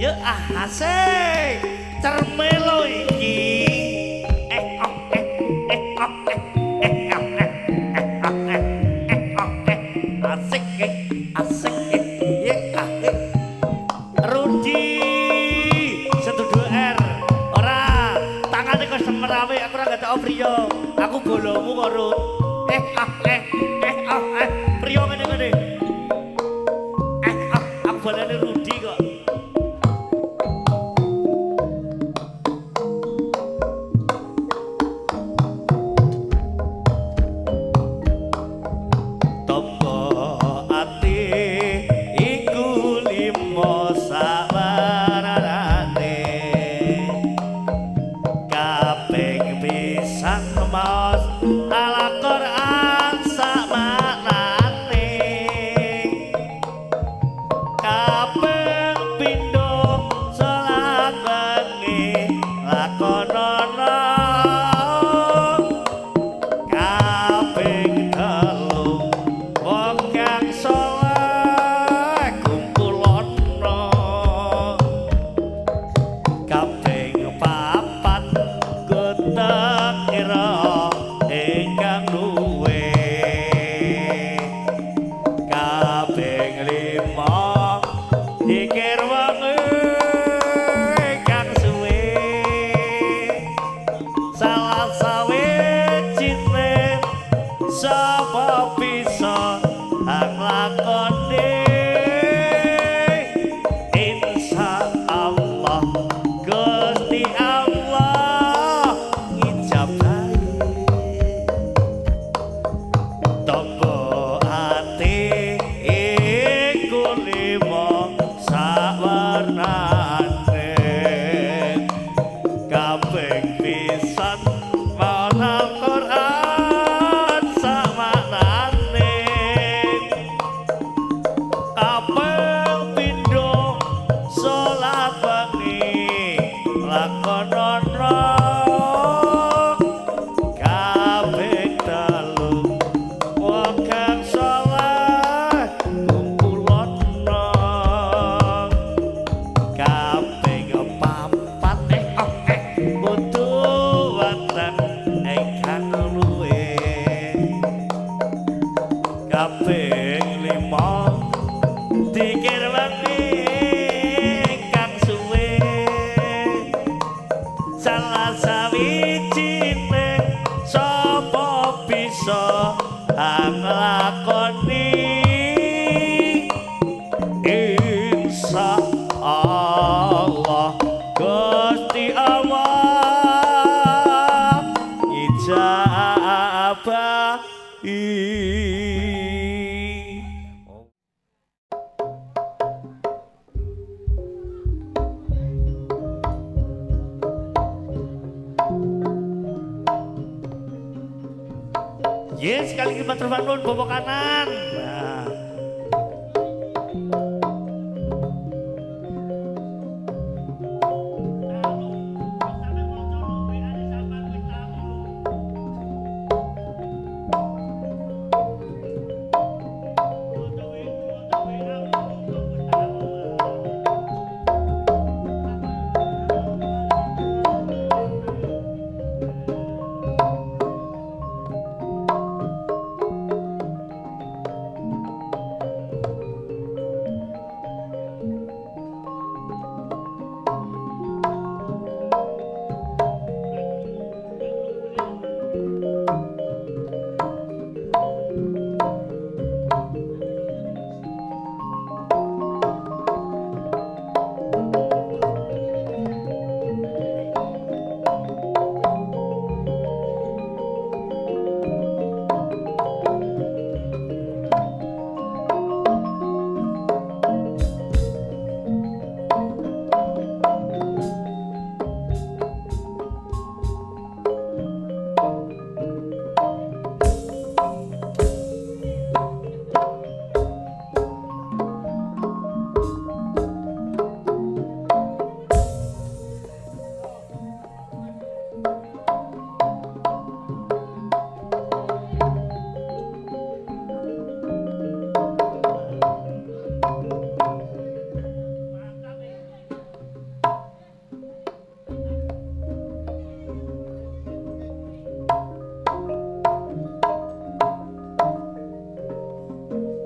Yuk asik cermelo iki asik asik Rudi setuju R ora tangane kok semerawe aku ora gak tau priyo aku bolomu kok Rut priyo ngene-ngene aku balane Rudi kok Yes, sekali lagi matur nuwun bawa kanan. Nah.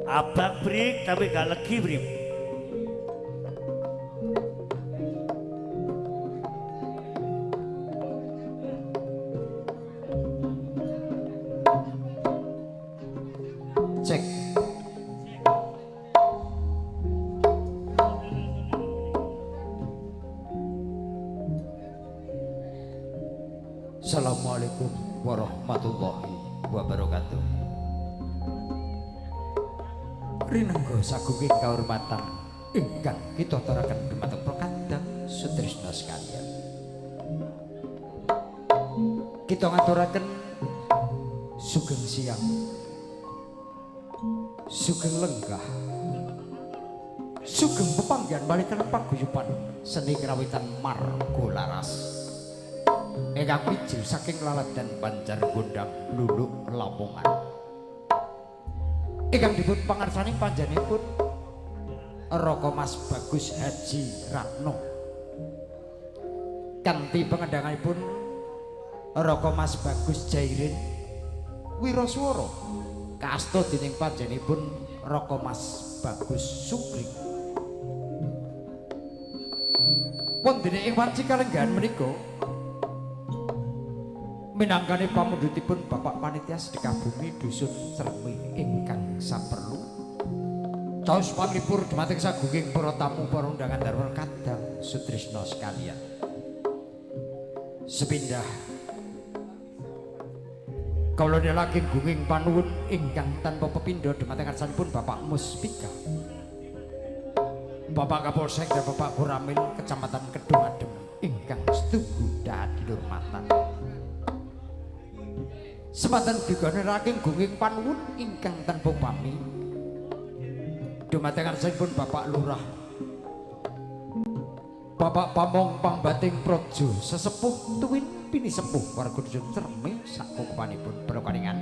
Abang Brik tapi gak legi Brik. Cek. Assalamualaikum warahmatullahi wabarakatuh. Rinengga sagunging kahormatan ingkang kita aturaken dumateng Prakandang Sutrisna sekalian. Kita ngaturaken sugeng siang, sugeng lenggah, sugeng pepanggihan balikan paguyuban seni kerawitan Margolaras. Ingkang mijil saking Laladan Banjar Gondang Luluk Lamongan. Ingkang dipun pangarsani panjenenganipun Raka Mas Bagus Haji Ratno. Kanthi pengendanganipun Raka Mas Bagus Jairin Wiraswara kaasta dening panjenenganipun Raka Mas Bagus Sugri. Wonten ing wanci kalenggahan menika minangkane pamundhutipun Bapak Panitia Sedekah Bumi Dusun Cermi ingkang saperlu caos panglipur dhumateng sagunging para tamu para undangan Darma Kadang Sutrisna sekalian. Sepindah kawula nelaking gunging panuwun ingkang tanpa pepindha dhumateng ngarsanipun Bapak Muspika, Bapak Kapolsek dan Bapak Kuramil Kecamatan Kedung Adem ingkang setuju dadi hormatan. Semanten digone raking gunging panuwun ingkang tanpa pami dhumateng ngarsanipun Bapak Lurah, Bapak Pamong Pangbating Praja sesepuh tuwin pini sepuh warga Dusun Cermi sakukupanipun prakaringan.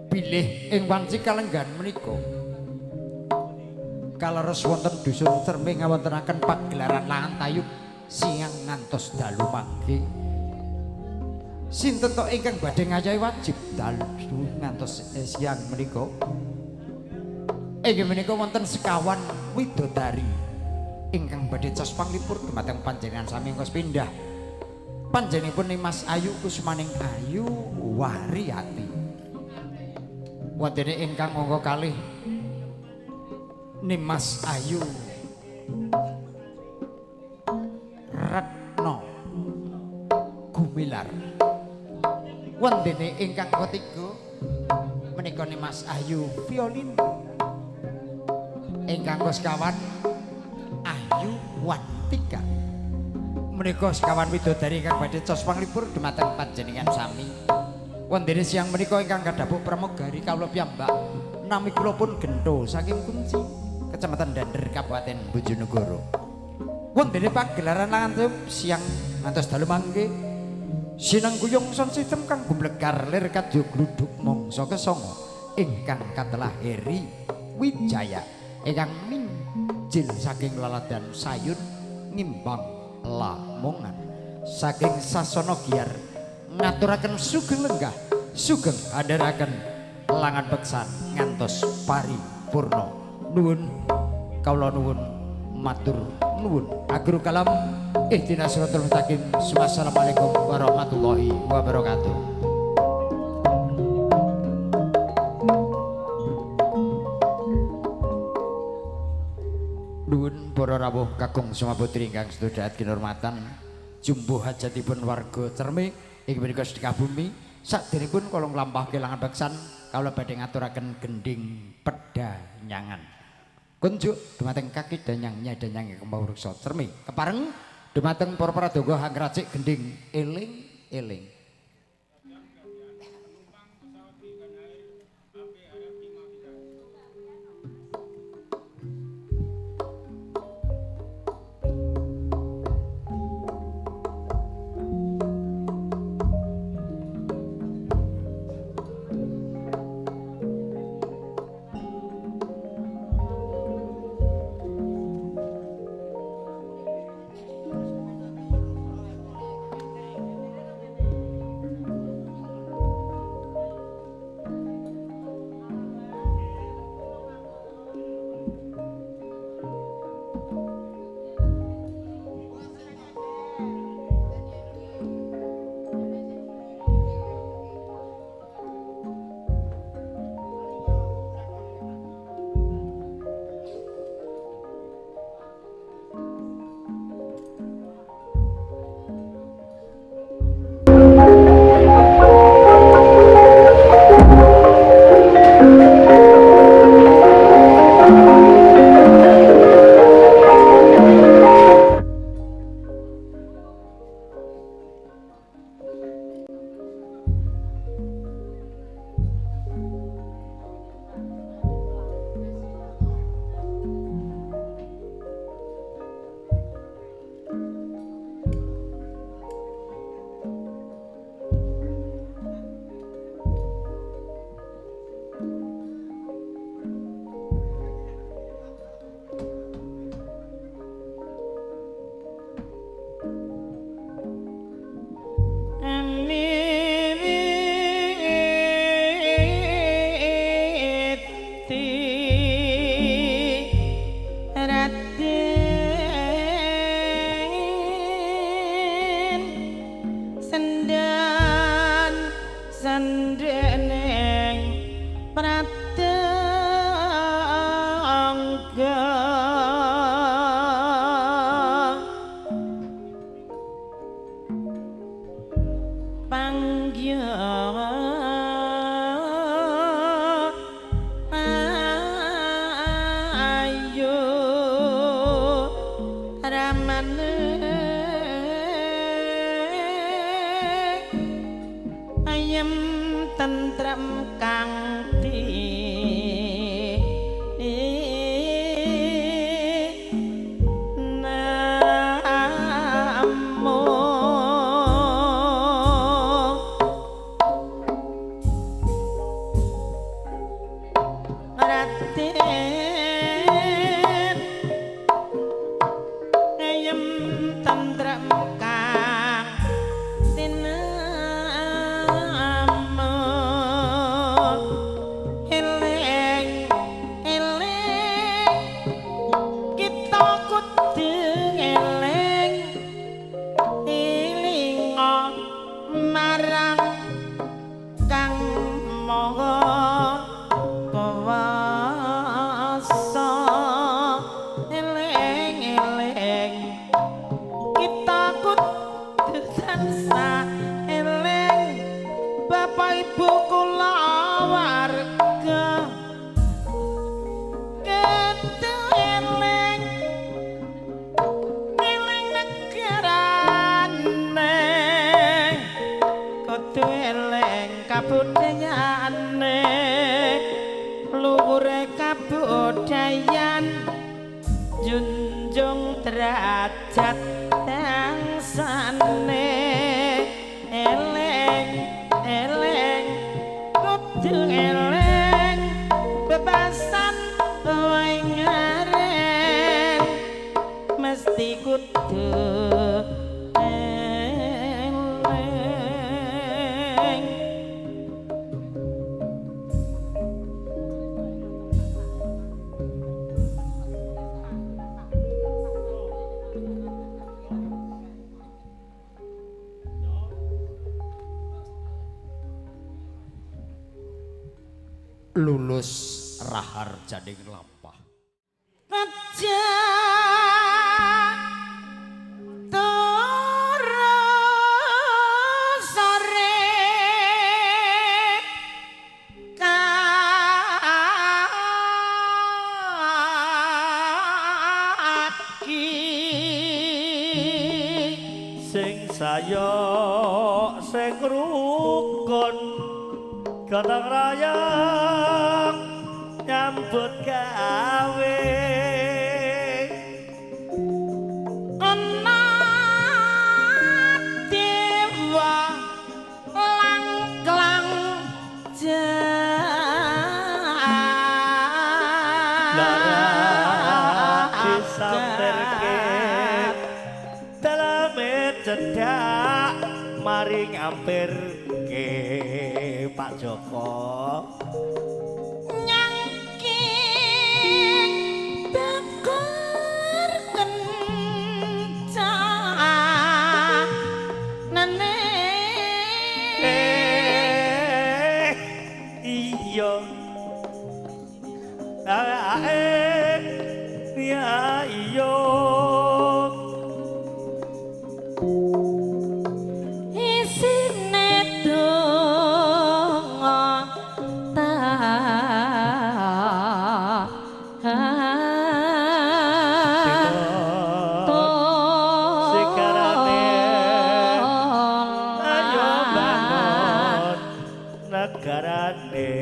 Bilih ing wanci kalenggahan menika kaleres wonten Dusun Cermi ngawontenaken pagelaran langan tayub siang ngantos dalu mangke. Sinten to ingkang badhe ngayahi wajib dalu ngantos siang menika? Inggih menika wonten sekawan widodari ingkang badhe cos panglipur dhumateng panjenengan sami ngos pindah. Panjenenganipun Mas Ayu Kusmaning Ayu Wariyati. Wonten ingkang monggo kalih Mas Ayu Ratno Gumilar. Wondene ingkang ketiga menika Mas Ayu Violin. Ingkang sekawan Ayu Wantika. Menika sekawan widodari ingkang badhe cos panglipur dhumateng panjenengan sami. Wondene siang menika ingkang kadhapuk pramugari kawula piyambak nami kula pun Gento saking Kunci, Kecamatan Dander, Kabupaten Bojonegoro. Wondene pagelaran langan siang ngantos dalu mangke sinengguyung sound system kang gumlegar lir kadya gluduk mangsa kesanga ingkang katelah Heri Wijaya ingkang minjil saking Laladan Sayun Ngimbang Lamongan. Saking Sasana Giar ngaturaken sugeng lenggah sugeng andharaken langan beksan ngantos paripurna. Nuwun kawula nuwun matur nuwun agro kalam ihdinas siratal mustaqim. Wassalamualaikum warahmatullahi wabarakatuh. Nuwun para rawuh kakung sumaputri ingkang sedaya kinurmatan jumbuh hajatipun warga Cermi inggih menika Sedekah Bumi. Saderengipun kula nglampahke langan beksan kawula badhe ngaturaken gending pedhanyangan. Kunjuk dhumateng kaki danyang nyadanyang kemawuruksa Cermi kepareng dhumateng para pradonga hangracik gending eling-eling. pratangga panggya ayo ramane ayem tentrem kang kabudayane luhure kabudayan junjung derajat bangsane eleng eleng kudu eleng bebasan wae ngaren mesti kudu lulus rahar jading lampah aja turu sore kaki sing saya sing rukun gotong royong nyambut gawe ana dewa lang-lang lara disamperke daleme cedak mari ngampirke Pak Joko nyangking bakar kencang nane iya ya iya isine donga sekarane ayo bangun negarane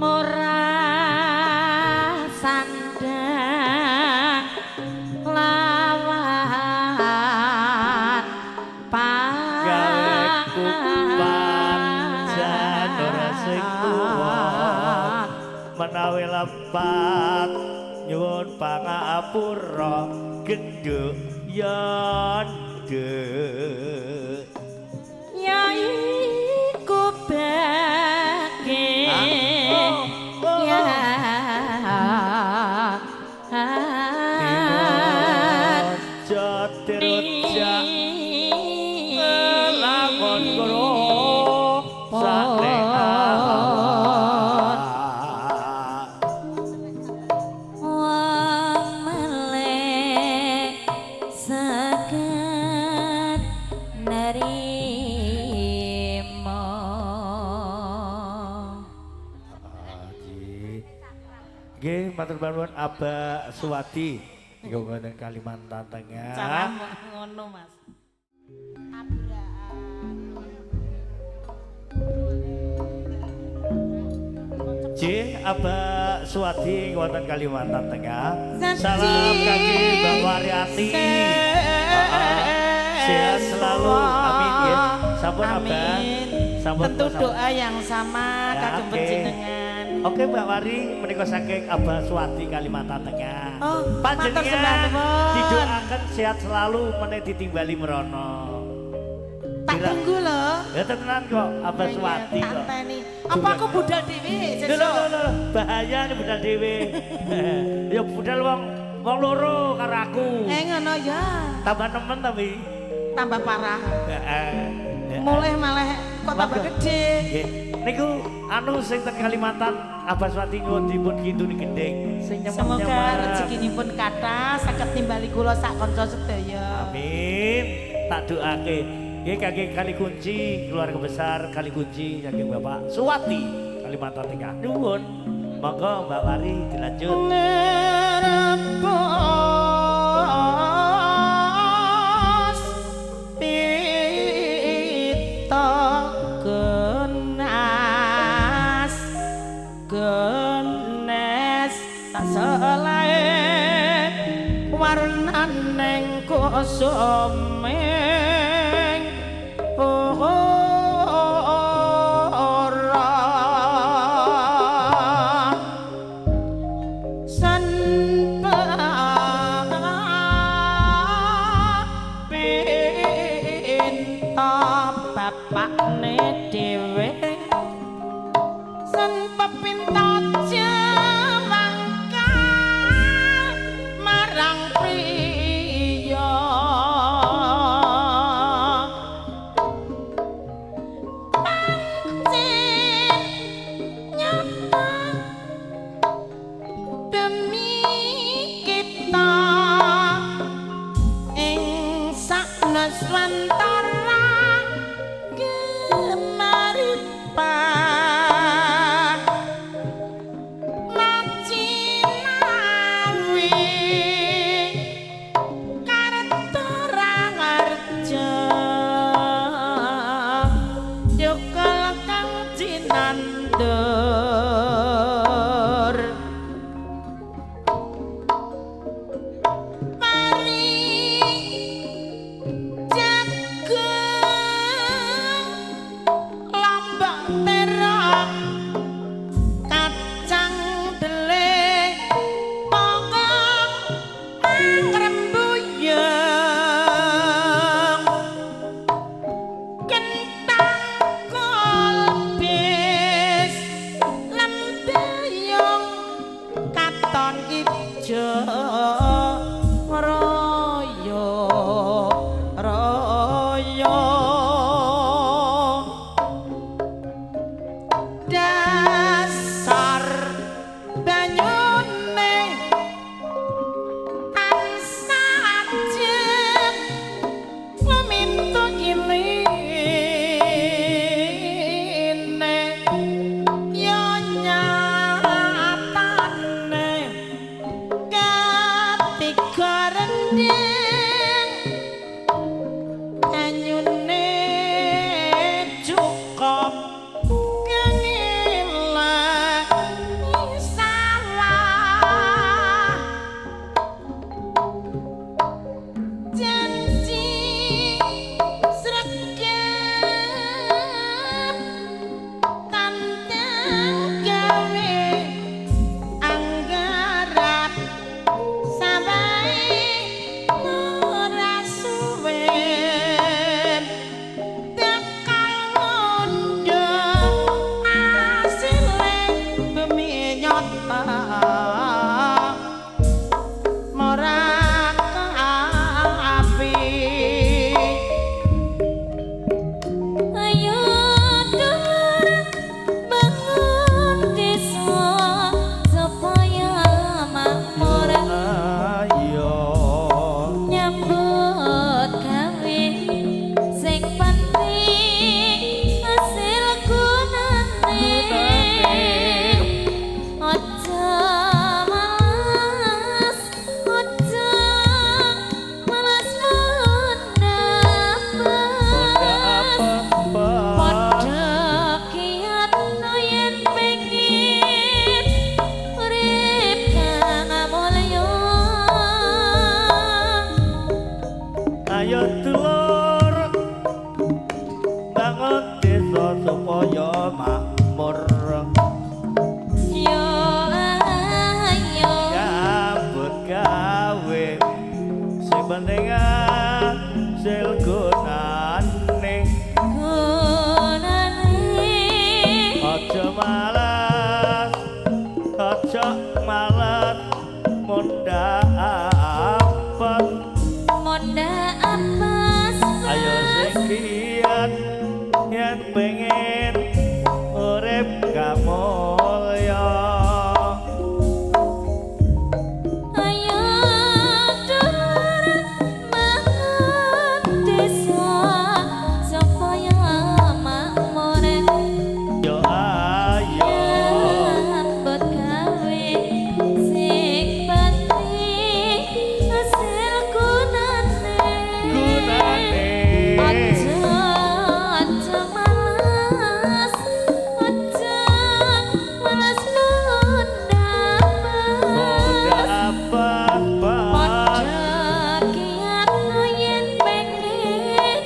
murah sandang lawan kupan janora sing kuat menawi lepat nyuwun pangapura genduk yonde ya iku bagi ya jotir ujak lamun guru Nggih, matur nuwun Abah Suwadi. Niku wonten Kalimantan Tengah. Cara ngono, Mas. J Abah Suwadi wonten Kalimantan Tengah. Saji. Salam kaki Mbak Waryati. Sehat selalu. Amin ya. Sampun Abah. Sampun Tentu doa yang sama Ya, kagem oke. panjenengan. Oke Mbak Wari, menika saking Abah Suwadi Kalimantan Tengah. Oh, matur sembah Panjenengan nuwun. didoakan sehat selalu meneh ditimbali merono. Tak Kira- tunggu loh. Ya tenan kok Abah Suwadi kok. Tanteni. Apa aku budal dhewe Lho, sesuk? lho, lho, bahaya nih budal dhewe. Ya budal wong loro karo aku. Ngono ya. Tambah nemen tapi. Tambah parah. Heeh. Mulai malah kok tambah Monggo. gede. Nggih. Niku anu sing teng Kalimantan Abah Suwadi nyuwun dipun kiduni gendeng. Sing Semoga nyemeng-nyemeng. rezekinipun kathah saged timbali kula sak kanca sedaya. Amin. Tak doake. Nggih kangge Kali Kunci, keluarga besar Kali Kunci saking Bapak Suwati Kalimantan Tengah. Nuwun. Monggo Mbak Wari dilanjut. Nerembos pita genas genes tak selae warnaneng kusuming ora sanpa pinta bapakne dhewe sanpa pinta jamangka marang priya pancen nyata demi kita ing saknuswantara gemaripan macinawi kartorangarja yukul kang cinandur mari jagung lambang terang kacang dele pokok angrembuyung kentang kolbis supaya makmur. Yo ayo Nyambut gawe sing penting asil gunane. gunane Aja malas, aja malas mundhak apet. monda apes Ayo sing kiat yen pengen urip kamulya. ayo dulur manut desa supaya makmur Yo ayo nyambut gawe sing penting hasil gunane gunane. aja malas Mundhak apet padha kiat yen pengen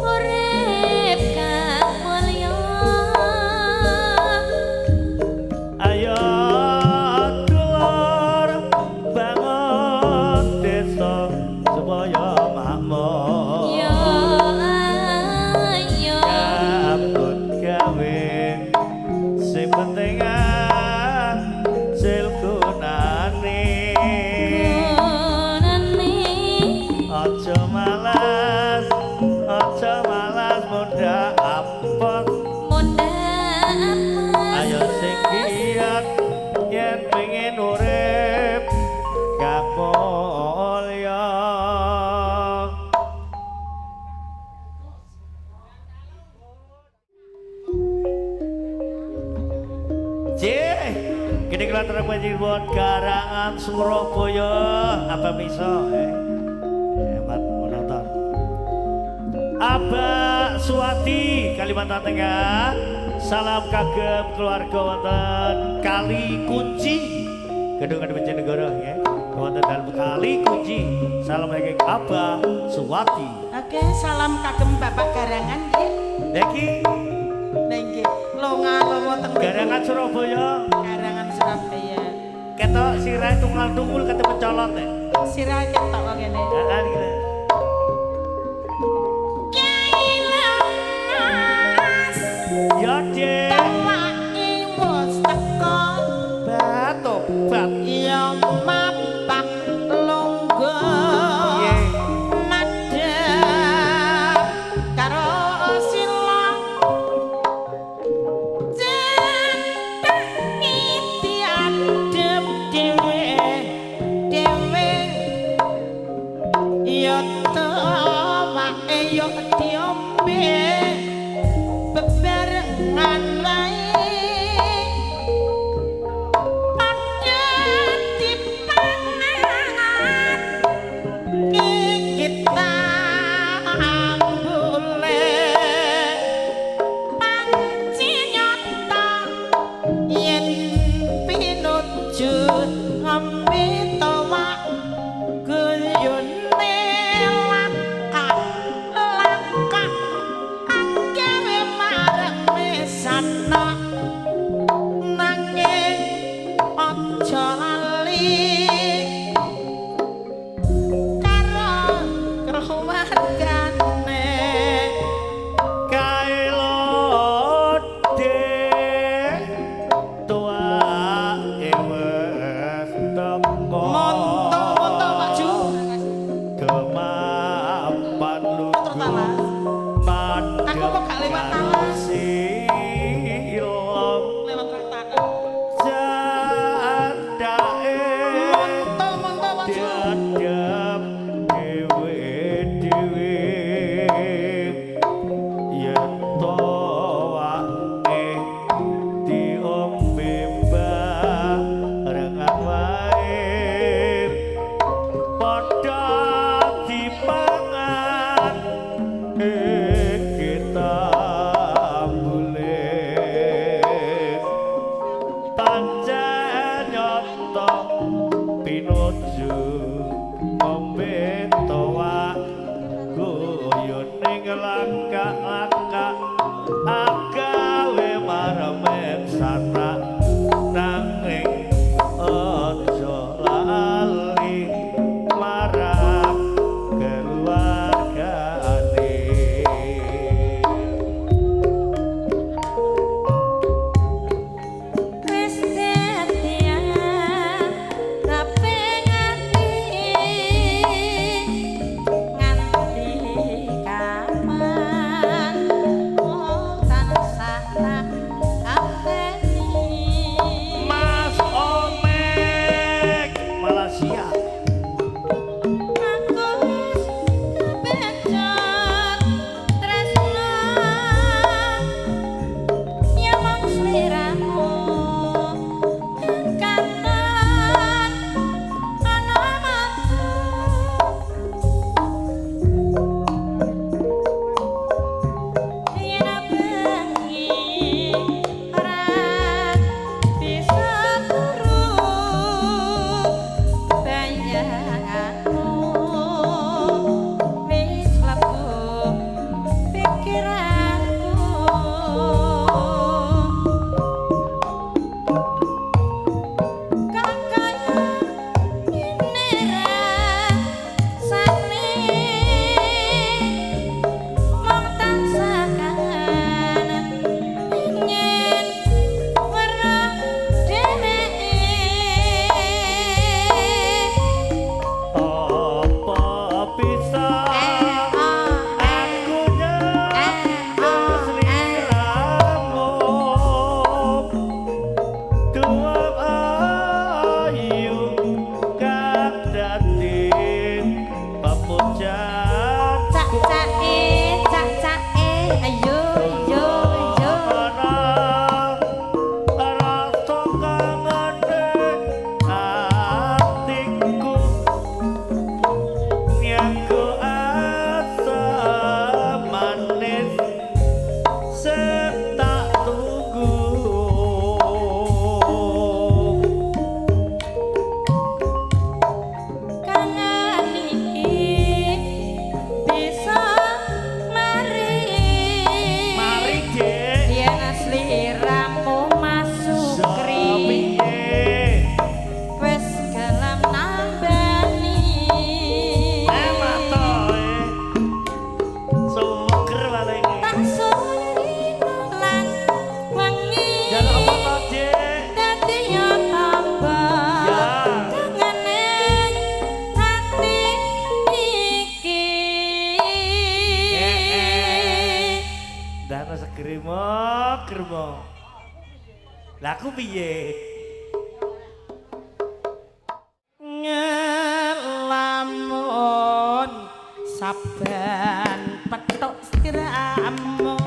urip kang mulya ayo dulur bangun desa supaya makmur. yo ayo Nyambut gawe sing penting hasil gunane. gunane Aja malas mundhak apet. monda Ayo sing kiat yen pengen urip kamulya. Kini kelantaran banjir buat karangan Surabaya. Apa bisa hebat menonton. Abah Suwati Kalimantan Tengah. Salam kagem keluarga wonten Kali Kunci. Gedung Bojonegoro ya. Wonten dalam Kali Kunci. Salam lagi Abah Suwati. Oke, salam kagem Bapak Garangan nggih. Niki Nggih, longa-longa teng Garangan Surabaya. Garangan Surabaya. Ketok sirahe tunggal-tungul kate mencolot ya. Sirah ketok kok ngene. Heeh gitu. kailas Ya Dek. Tawaki wis teko Batobat. ya mapak lungguh Iya. nadap karo silang cendak ngiti adem dhewe ya tawake ya diombe bebarengan wae padha Gremo. Lah aku piye? Ngelamun saben petuk sliramu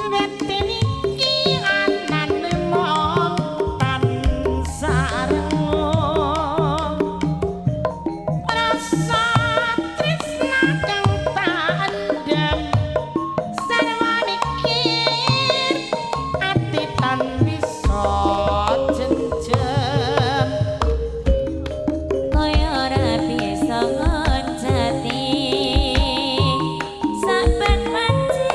wetene iki anane mong tansarmu rasa tresna kang pandem sarwa mikir ati tan bisa jenjem Kaya ora bisa ngocati saben wanci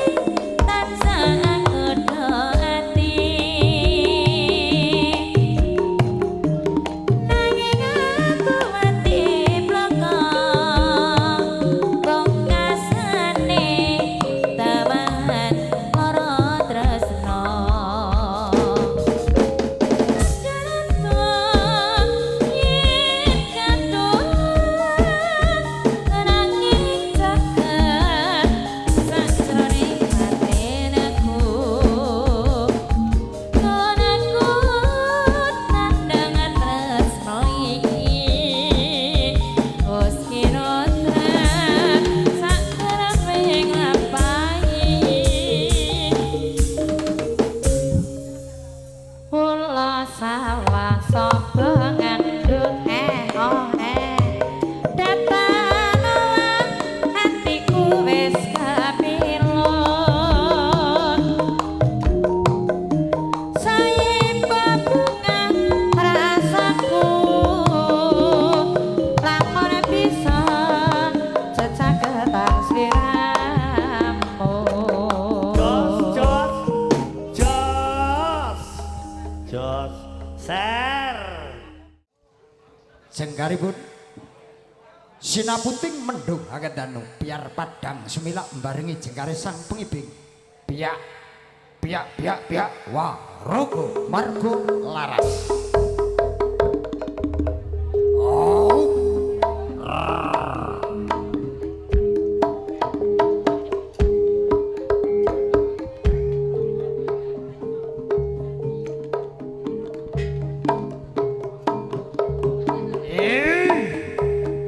tansah aku doati nanging aku mati bloko bongkasane tawahan lara tresno Sawah sapa ngandut oh datanoan hatiku wis kapilon sayemba bunga rasaku lamun bisa cecaketan sliramu Jos ser Jengkaripun sinaputing mendung akedanu biar padang semilak membarengi jengkare sang pengibing biak warogo margo laras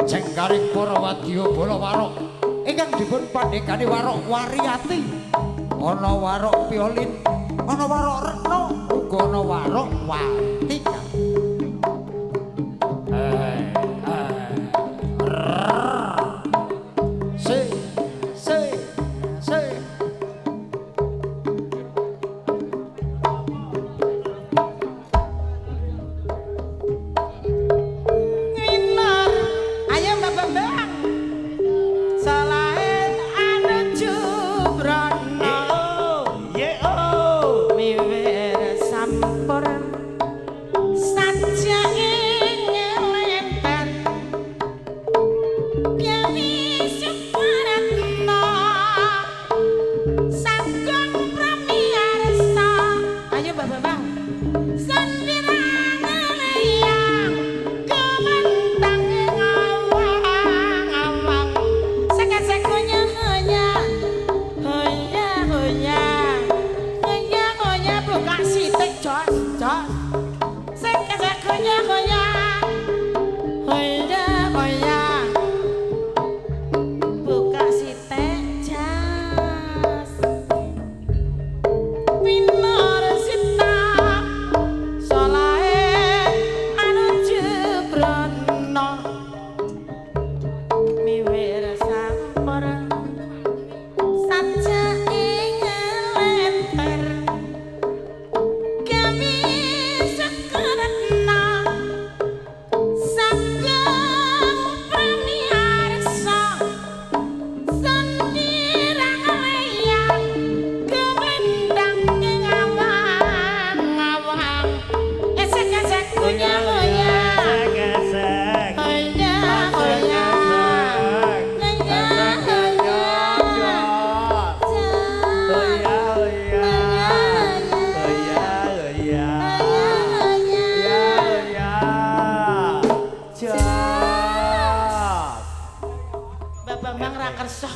jengkaring para wadya bala warok ingkang dipun pandhekani warok Wariyati ana warok Piolin ana warok Retno uga ana warok Watika se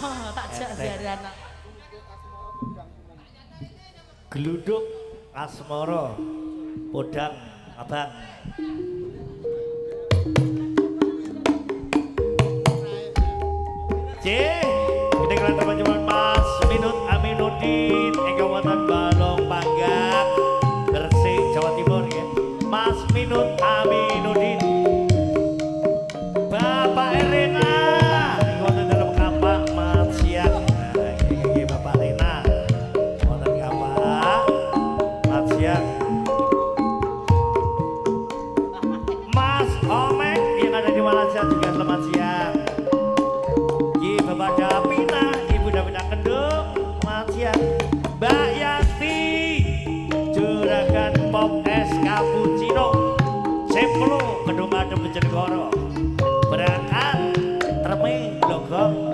Tak jak Zarana. Gluduk asmara podang abang. C kita kelan teman-teman Mas Minut Aminuddin ingkang wonten Balong Panggang Gresik Jawa Timur ya. Mas Minut Aminuddin Bapak Elena ingkang wonten dalam kampak Matsiang. Nah, iki Bapak Elena wonten kampak Matsiang. Mas Omek yang ada di Malaysia juga selamat siang. Bapak Davina, Ibu Davina Kenduk, selamat siang. Mbak Yasti, Juragan Pop Es Cappuccino, Sepuluh Kedung Adem Bojonegoro, berangkat Treme Blogong.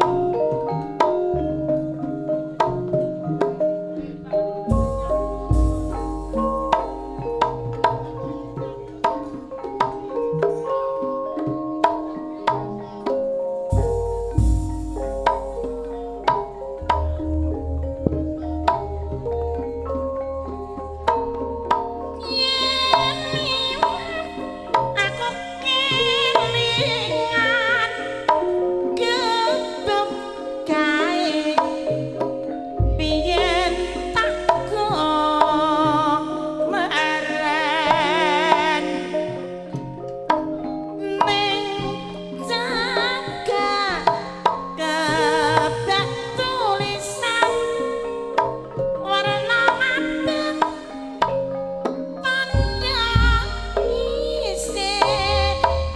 Aku kelingan gebuk gawe biyen takku meren ning jaga kebak tulisan warna mateng tanda isi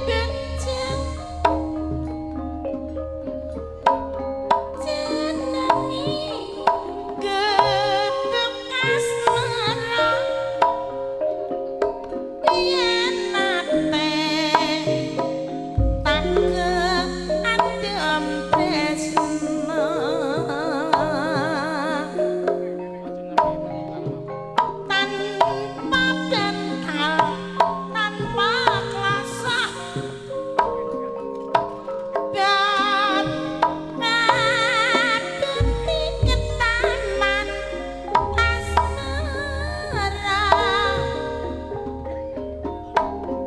beceng jenengi gedung asmara yen nate tak keadem tresna tanpa bental, tanpa klasa dan ngadepi ketaman asmara.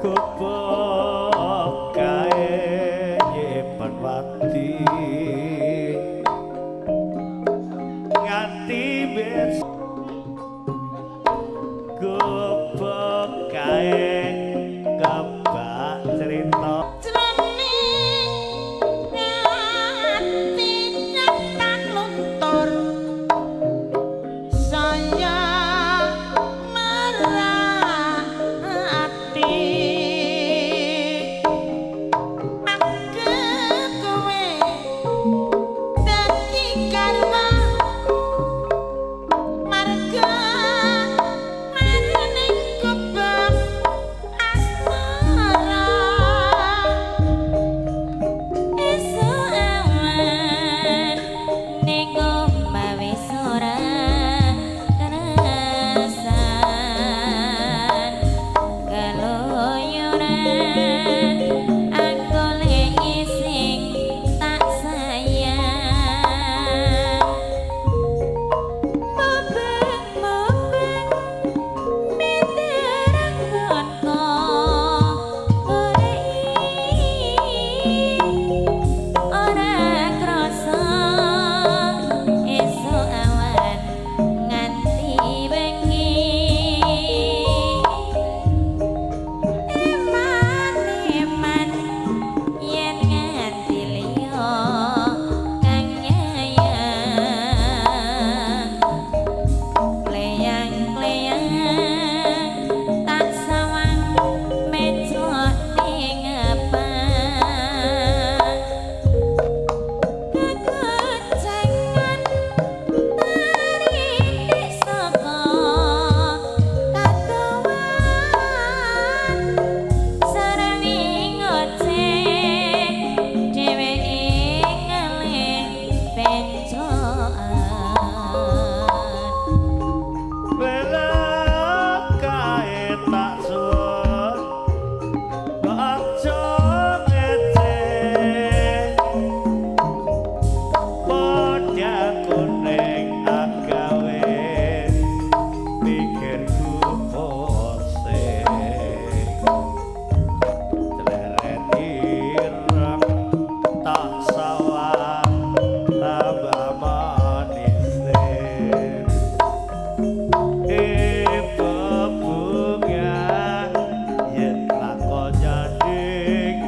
Gobok kae nyimpen wati nganti besok. Gobok kae kebak cerita Jroning ngati nyatan luntur saya merati aku kowe dadi garwa marga marane pikirku pusing Celeret ireng tak sawah tambah manising bebunga yen lakon nyanding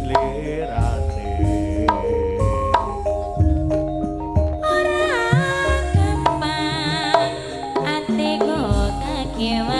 lirane ora gampang atiku kakewan